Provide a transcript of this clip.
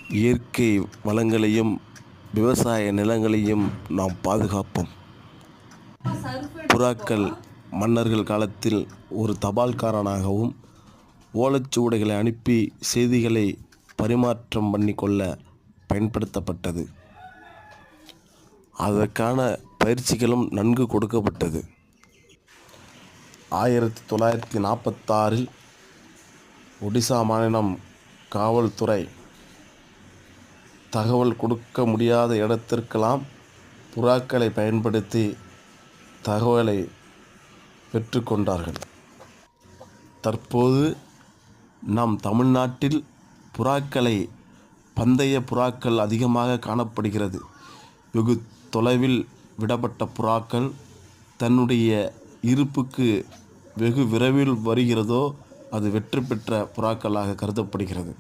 இயற்கை வளங்களையும் விவசாய நிலங்களையும் நாம் பாதுகாப்போம். புறாக்கள் மன்னர்கள் காலத்தில் ஒரு தபால்காரனாகவும் ஓலைச்சுவடிகளை அனுப்பி செய்திகளை பரிமாற்றம் பண்ணிக்கொள்ள பயன்படுத்தப்பட்டது. அதற்கான பயிற்சிகளும் நன்கு கொடுக்கப்பட்டது. 1946 ஒடிசா மாநிலம் காவல்துறை தகவல் கொடுக்க முடியாத இடத்திற்கெல்லாம் புறாக்களை பயன்படுத்தி தகவலை பெற்றுக்கொண்டார்கள். தற்போது நம் தமிழ்நாட்டில் பந்தய புறாக்கள் அதிகமாக காணப்படுகிறது. வெகு தொலைவில் விடப்பட்ட புறாக்கள் தன்னுடைய இருப்புக்கு வெகு விரைவில் வருகிறதோ அது வெற்றி பெற்ற புறாக்களாக கருதப்படுகிறது.